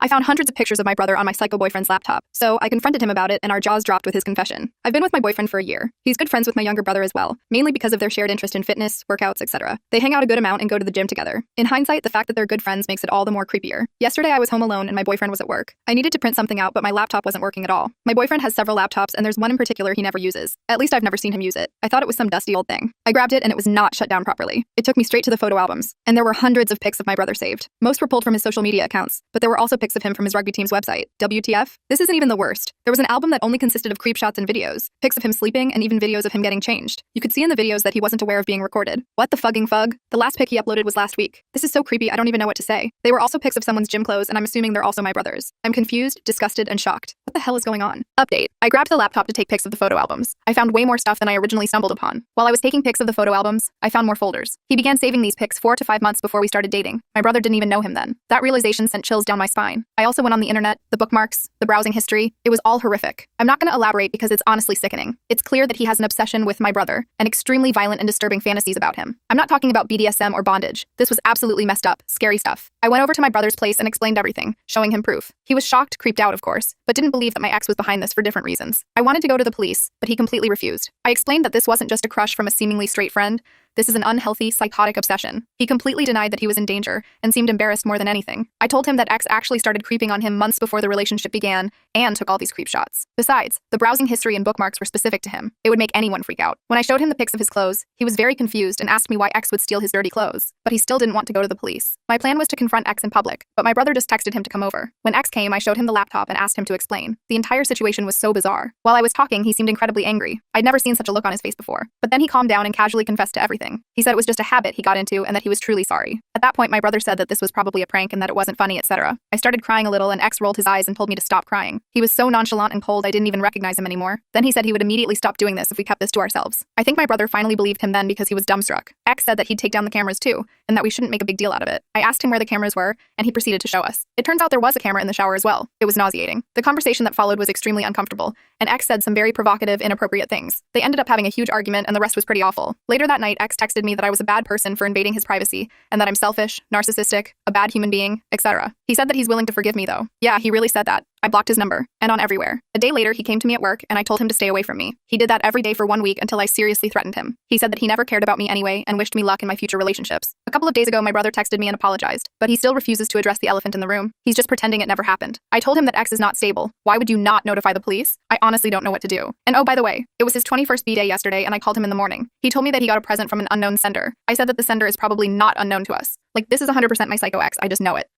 I found hundreds of pictures of my brother on my psycho boyfriend's laptop, so I confronted him about it and our jaws dropped with his confession. I've been with my boyfriend for a year. He's good friends with my younger brother as well, mainly because of their shared interest in fitness, workouts, etc. They hang out a good amount and go to the gym together. In hindsight, the fact that they're good friends makes it all the more creepier. Yesterday I was home alone and my boyfriend was at work. I needed to print something out, but my laptop wasn't working at all. My boyfriend has several laptops and there's one in particular he never uses. At least I've never seen him use it. I thought it was some dusty old thing. I grabbed it and it was not shut down properly. It took me straight to the photo albums, and there were hundreds of pics of my brother saved. Most were pulled from his social media accounts, but there were also pics of him from his rugby team's website. WTF? This isn't even the worst. There was an album that only consisted of creep shots and videos, pics of him sleeping, and even videos of him getting changed. You could see in the videos that he wasn't aware of being recorded. What the fugging fug? The last pic he uploaded was last week. This is so creepy, I don't even know what to say. They were also pics of someone's gym clothes, and I'm assuming they're also my brother's. I'm confused, disgusted, and shocked. What the hell is going on? Update. I grabbed the laptop to take pics of the photo albums. I found way more stuff than I originally stumbled upon. While I was taking pics of the photo albums, I found more folders. He began saving these pics 4 to 5 months before we started dating. My brother didn't even know him then. That realization sent chills down my spine. I also went on the internet, the bookmarks, the browsing history. It was all horrific. I'm not going to elaborate because it's honestly sickening. It's clear that he has an obsession with my brother and extremely violent and disturbing fantasies about him. I'm not talking about BDSM or bondage. This was absolutely messed up, scary stuff. I went over to my brother's place and explained everything, showing him proof. He was shocked, creeped out, of course, but didn't believe that my ex was behind this for different reasons. I wanted to go to the police, but he completely refused. I explained that this wasn't just a crush from a seemingly straight friend. This is an unhealthy, psychotic obsession. He completely denied that he was in danger and seemed embarrassed more than anything. I told him that X actually started creeping on him months before the relationship began and took all these creep shots. Besides, the browsing history and bookmarks were specific to him. It would make anyone freak out. When I showed him the pics of his clothes, he was very confused and asked me why X would steal his dirty clothes, but he still didn't want to go to the police. My plan was to confront X in public, but my brother just texted him to come over. When X came, I showed him the laptop and asked him to explain. The entire situation was so bizarre. While I was talking, he seemed incredibly angry. I'd never seen such a look on his face before. But then he calmed down and casually confessed to everything. He said it was just a habit he got into and that he was truly sorry. At that point, my brother said that this was probably a prank and that it wasn't funny, etc. I started crying a little and X rolled his eyes and told me to stop crying. He was so nonchalant and cold I didn't even recognize him anymore. Then he said he would immediately stop doing this if we kept this to ourselves. I think my brother finally believed him then because he was dumbstruck. X said that he'd take down the cameras too, and that we shouldn't make a big deal out of it. I asked him where the cameras were, and he proceeded to show us. It turns out there was a camera in the shower as well. It was nauseating. The conversation that followed was extremely uncomfortable, and X said some very provocative, inappropriate things. They ended up having a huge argument and the rest was pretty awful. Later that night, X texted me that I was a bad person for invading his privacy, and that I'm selfish, narcissistic, a bad human being, etc. He said that he's willing to forgive me though. Yeah, he really said that. I blocked his number, and on everywhere. A day later, he came to me at work, and I told him to stay away from me. He did that every day for 1 week until I seriously threatened him. He said that he never cared about me anyway and wished me luck in my future relationships. A couple of days ago, my brother texted me and apologized, but he still refuses to address the elephant in the room. He's just pretending it never happened. I told him that X is not stable. Why would you not notify the police? I honestly don't know what to do. And oh, by the way, it was his 21st B-day yesterday, and I called him in the morning. He told me that he got a present from an unknown sender. I said that the sender is probably not unknown to us. Like, this is 100% my psycho ex, I just know it.